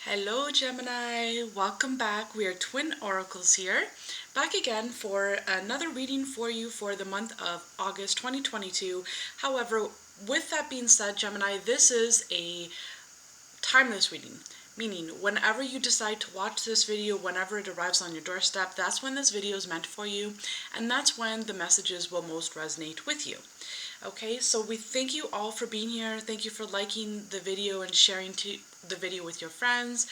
Hello Gemini, welcome back. We are twin oracles here, back again for another reading for you for the month of August 2022. However, with that being said, Gemini, this is a timeless reading, meaning whenever you decide to watch this video, whenever it arrives on your doorstep, that's when this video is meant for you, and that's when the messages will most resonate with you. Okay, so we thank you all for being here. Thank you for liking the video and sharing the video with your friends.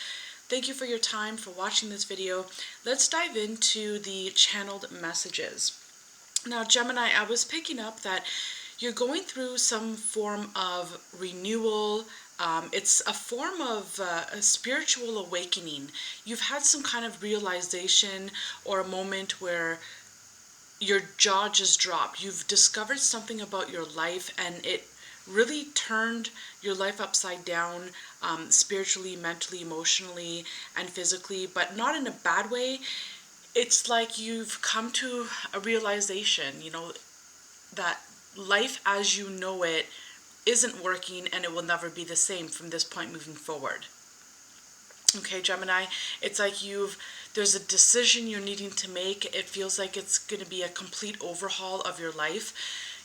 Thank you for your time for watching this video. Let's dive into the channeled messages. Now, Gemini, I was picking up that you're going through some form of renewal. It's a form of a spiritual awakening. You've had some kind of realization or a moment where your jaw just dropped. You've discovered something about your life and it really turned your life upside down, spiritually, mentally, emotionally, and physically, but not in a bad way. It's like you've come to a realization, that life as you know it isn't working and it will never be the same from this point moving forward. Okay, Gemini, it's like there's a decision you're needing to make. It feels like it's going to be a complete overhaul of your life.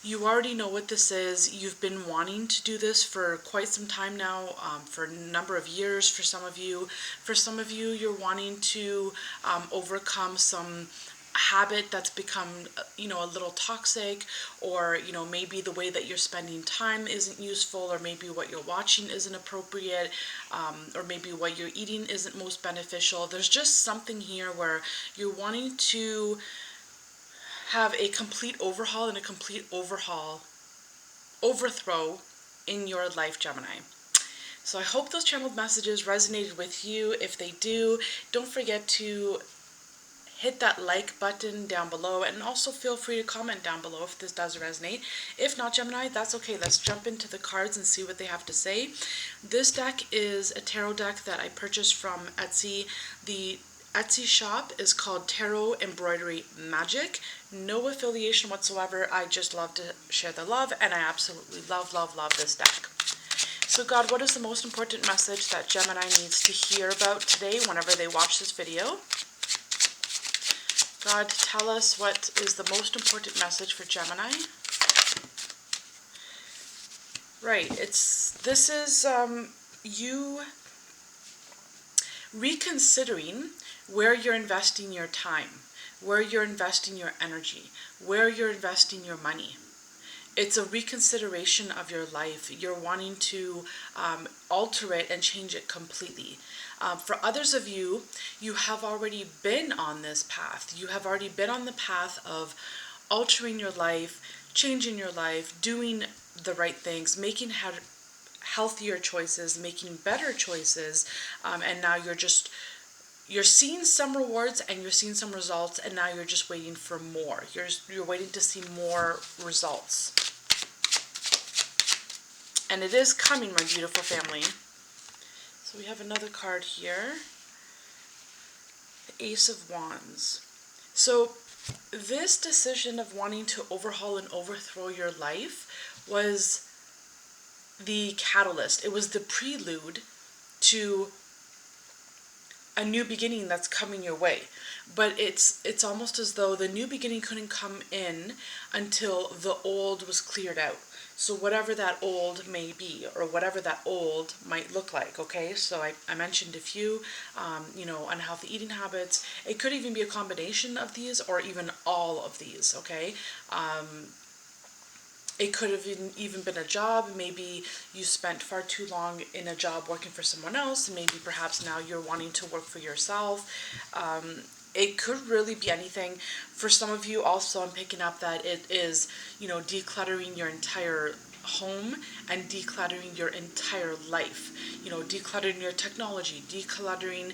You already know what this is. You've been wanting to do this for quite some time now, for a number of years for some of you. For some of you, you're wanting to overcome some habit that's become a little toxic, or maybe the way that you're spending time isn't useful, or maybe what you're watching isn't appropriate, or maybe what you're eating isn't most beneficial. There's just something here where you're wanting to have a complete overhaul and a complete overthrow in your life, Gemini. So I hope those channeled messages resonated with you. If they do, don't forget to hit that like button down below, and also feel free to comment down below if this does resonate. If not, Gemini, that's okay. Let's jump into the cards and see what they have to say. This deck is a tarot deck that I purchased from Etsy. The Etsy shop is called Tarot Embroidery Magic. No affiliation whatsoever. I just love to share the love, and I absolutely love this deck. So God, what is the most important message that Gemini needs to hear about today whenever they watch this video? God, tell us what is the most important message for Gemini. Right, this is you reconsidering where you're investing your time, where you're investing your energy, where you're investing your money. It's a reconsideration of your life. You're wanting to alter it and change it completely. For others of you, you have already been on this path. You have already been on the path of altering your life, changing your life, doing the right things, making healthier choices, making better choices, and now you're seeing some rewards and you're seeing some results, and now you're just waiting for more. You're waiting to see more results. And it is coming, my beautiful family. So we have another card here. The Ace of Wands. So this decision of wanting to overhaul and overthrow your life was the catalyst. It was the prelude to a new beginning that's coming your way. But it's almost as though the new beginning couldn't come in until the old was cleared out. So whatever that old may be, or whatever that old might look like, okay? So I mentioned a few, unhealthy eating habits. It could even be a combination of these, or even all of these, okay? It could have even been a job. Maybe you spent far too long in a job working for someone else, and maybe perhaps now you're wanting to work for yourself. It could really be anything. For some of you also, I'm picking up that it is, decluttering your entire home and decluttering your entire life. Decluttering your technology, decluttering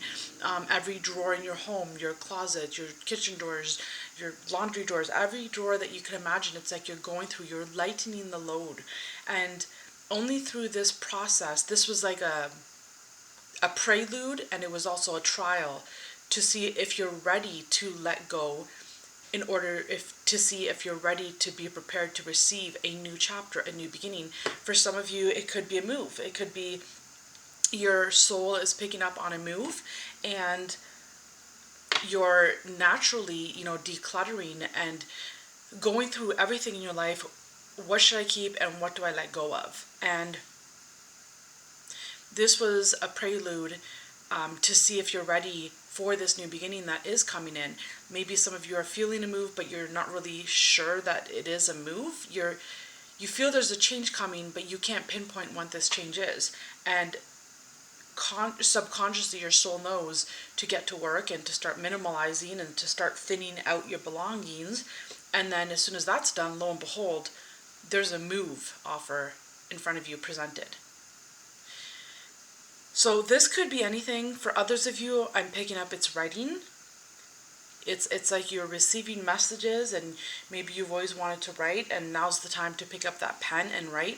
every drawer in your home, your closet, your kitchen doors, your laundry doors, every drawer that you can imagine. It's like you're going through, you're lightening the load. And only through this process, this was like a prelude, and it was also a trial to see if you're ready to let go, in order to see if you're ready to be prepared to receive a new chapter, a new beginning. For some of you, it could be a move. It could be your soul is picking up on a move, and you're naturally, decluttering and going through everything in your life. What should I keep and what do I let go of? And this was a prelude to see if you're ready for this new beginning that is coming in. Maybe some of you are feeling a move, but you're not really sure that it is a move. You feel there's a change coming, but you can't pinpoint what this change is. And subconsciously, your soul knows to get to work and to start minimalizing and to start thinning out your belongings. And then as soon as that's done, lo and behold, there's a move offer in front of you presented. So this could be anything. For others of you, I'm picking up it's writing. It's like you're receiving messages, and maybe you've always wanted to write, and now's the time to pick up that pen and write.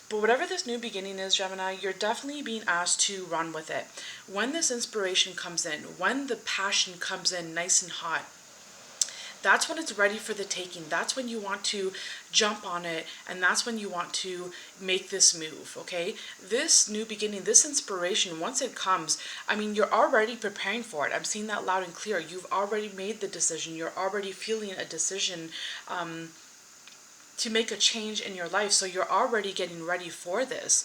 But whatever this new beginning is, Gemini, you're definitely being asked to run with it. When this inspiration comes in, when the passion comes in nice and hot, that's when it's ready for the taking. That's when you want to jump on it, and that's when you want to make this move, okay? This new beginning, this inspiration, once it comes, I mean, you're already preparing for it. I'm seeing that loud and clear. You've already made the decision. You're already feeling a decision to make a change in your life, so you're already getting ready for this.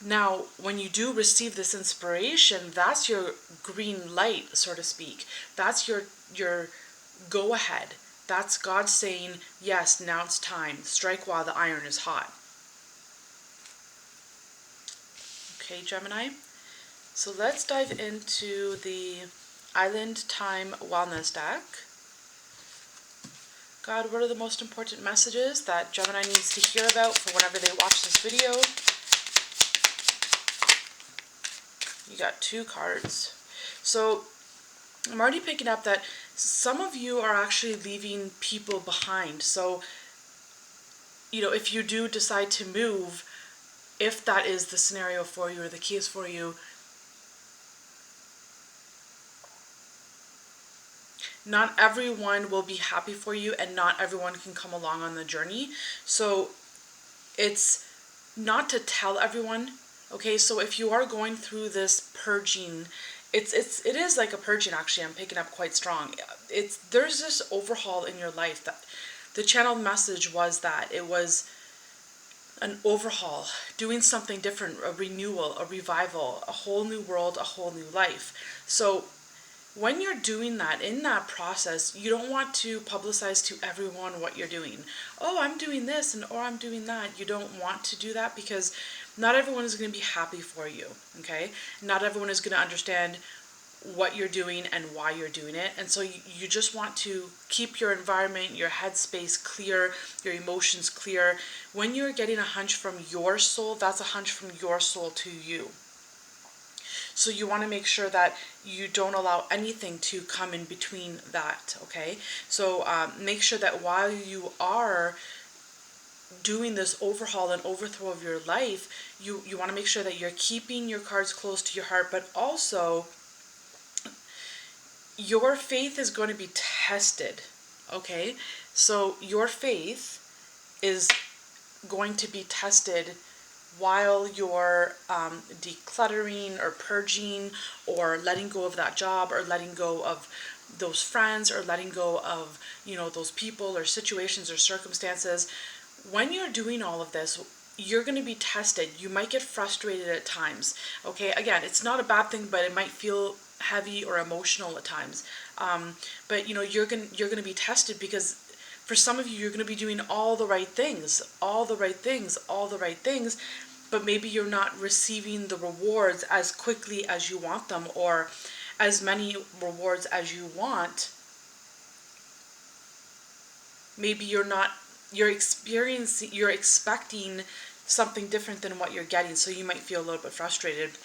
Now, when you do receive this inspiration, that's your green light, so to speak. That's your go ahead. That's God saying, yes, now it's time. Strike while the iron is hot. Okay, Gemini. So let's dive into the Island Time Wellness deck. God, what are the most important messages that Gemini needs to hear about for whenever they watch this video? You got 2 cards. So I'm already picking up that some of you are actually leaving people behind. So, if you do decide to move, if that is the scenario for you or the case for you, not everyone will be happy for you, and not everyone can come along on the journey. So it's not to tell everyone, okay? So if you are going through this purging, it is like a purging, actually. I'm picking up quite strong. There's this overhaul in your life. That the channeled message was that it was an overhaul, doing something different, a renewal, a revival, a whole new world, a whole new life. So when you're doing that, in that process, you don't want to publicize to everyone what you're doing. Oh, I'm doing this, or I'm doing that. You don't want to do that, because not everyone is going to be happy for you, okay? Not everyone is going to understand what you're doing and why you're doing it. And so you just want to keep your environment, your headspace clear, your emotions clear. When you're getting a hunch from your soul, that's a hunch from your soul to you. So you want to make sure that you don't allow anything to come in between that, okay? So make sure that while you are doing this overhaul and overthrow of your life, you want to make sure that you're keeping your cards close to your heart, but also your faith is going to be tested, okay? So your faith is going to be tested while you're decluttering or purging or letting go of that job or letting go of those friends or letting go of, those people or situations or circumstances. When you're doing all of this, you're going to be tested. You might get frustrated at times, okay? Again, it's not a bad thing, but it might feel heavy or emotional at times. But you're going to be tested, because for some of you, you're going to be doing all the right things, but maybe you're not receiving the rewards as quickly as you want them, or as many rewards as you want. Maybe you're expecting something different than what you're getting, so you might feel a little bit frustrated.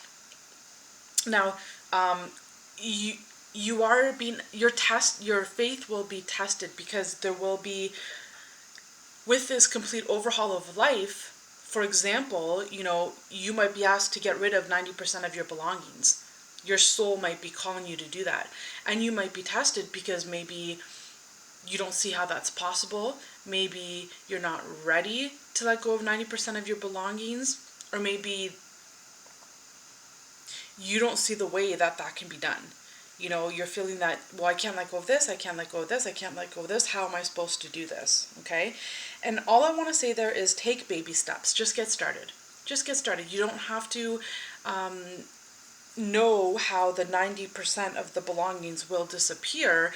Now, your faith will be tested, because there will be, with this complete overhaul of life, for example, you might be asked to get rid of 90% of your belongings. Your soul might be calling you to do that. And you might be tested, because maybe you don't see how that's possible. Maybe you're not ready to let go of 90% of your belongings. Or maybe you don't see the way that that can be done. You know, you're feeling that, well, I can't let go of this, I can't let go of this, I can't let go of this, how am I supposed to do this? Okay? And all I want to say there is take baby steps. Just get started. Just get started. You don't have to know how the 90% of the belongings will disappear.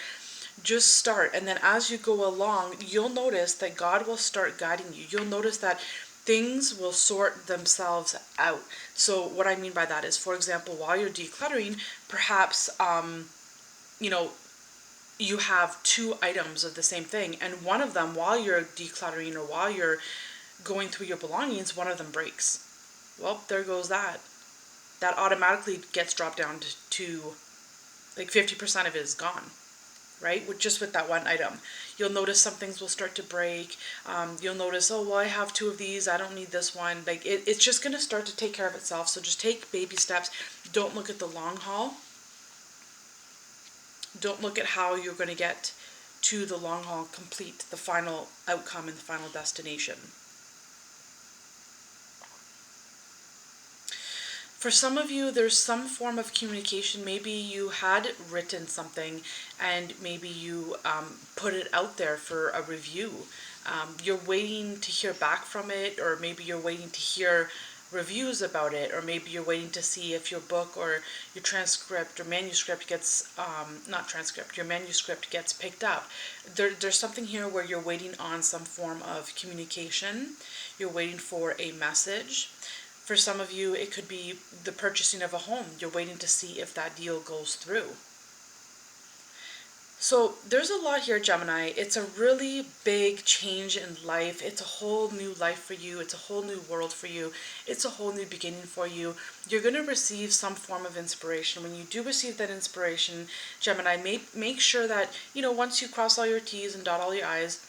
Just start. And then as you go along, you'll notice that God will start guiding you. You'll notice that things will sort themselves out. So what I mean by that is, for example, while you're decluttering, perhaps, you know, you have two items of the same thing, and one of them, while you're decluttering or while you're going through your belongings, one of them breaks. Well, there goes that. That automatically gets dropped down to like 50% of it is gone, right? Just with that one item. You'll notice some things will start to break. You'll notice, oh, well, I have two of these, I don't need this one. Like it's just going to start to take care of itself. So just take baby steps. Don't look at the long haul. Don't look at how you're going to get to the long haul complete, the final outcome and the final destination. For some of you, there's some form of communication. Maybe you had written something and maybe you put it out there for a review. You're waiting to hear back from it, or maybe you're waiting to hear reviews about it, or maybe you're waiting to see if your book or your transcript or manuscript gets, not transcript, your manuscript gets picked up. There's something here where you're waiting on some form of communication. You're waiting for a message. For some of you, it could be the purchasing of a home. You're waiting to see if that deal goes through. So there's a lot here, Gemini. It's a really big change in life. It's a whole new life for you. It's a whole new world for you. It's a whole new beginning for you. You're going to receive some form of inspiration. When you do receive that inspiration, Gemini, make sure that, you know, once you cross all your T's and dot all your I's,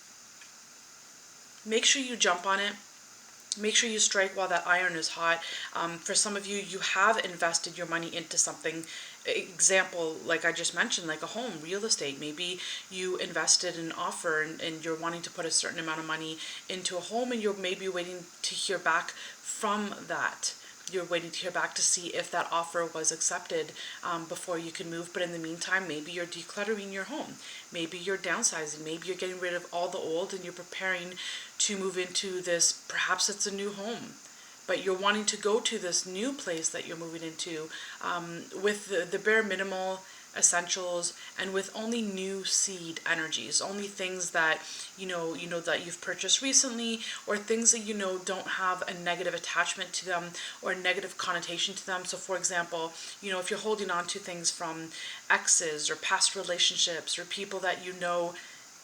make sure you jump on it. Make sure you strike while that iron is hot. For some of you, you have invested your money into something. Example, like I just mentioned, like a home, real estate. Maybe you invested in an offer and you're wanting to put a certain amount of money into a home, and you're maybe waiting to hear back from that. You're waiting to hear back to see if that offer was accepted before you can move. But in the meantime, maybe you're decluttering your home. Maybe you're downsizing. Maybe you're getting rid of all the old and you're preparing to move into this. Perhaps it's a new home, but you're wanting to go to this new place that you're moving into with the bare minimal essentials and with only new seed energies, only things that you know that you've purchased recently, or things that you know don't have a negative attachment to them or a negative connotation to them. So for example, you know, if you're holding on to things from exes or past relationships or people that you know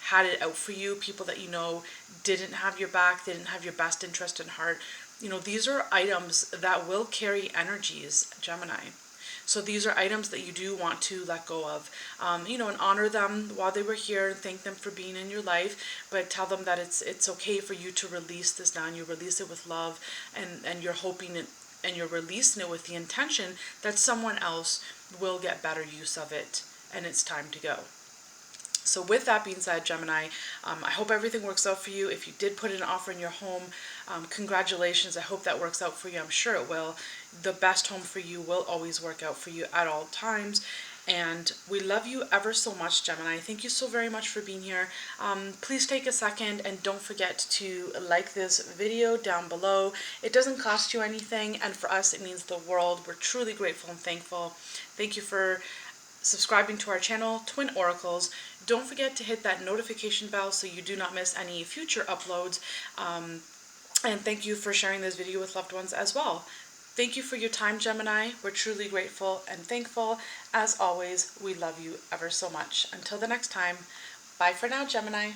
had it out for you, people that you know didn't have your back, didn't have your best interest in heart, you know, these are items that will carry energies, Gemini. So these are items that you do want to let go of, you know, and honor them while they were here and thank them for being in your life, but tell them that it's okay for you to release this now. You release it with love, and you're hoping it, and you're releasing it with the intention that someone else will get better use of it, and it's time to go. So with that being said, Gemini, I hope everything works out for you. If you did put an offer in your home, congratulations. I hope that works out for you. I'm sure it will. The best home for you will always work out for you at all times. And we love you ever so much, Gemini. Thank you so very much for being here. Please take a second and don't forget to like this video down below. It doesn't cost you anything, and for us it means the world. We're truly grateful and thankful. Thank you for subscribing to our channel, Twin Oracles. Don't forget to hit that notification bell so you do not miss any future uploads. And thank you for sharing this video with loved ones as well. Thank you for your time, Gemini. We're truly grateful and thankful. As always, we love you ever so much. Until the next time, bye for now, Gemini.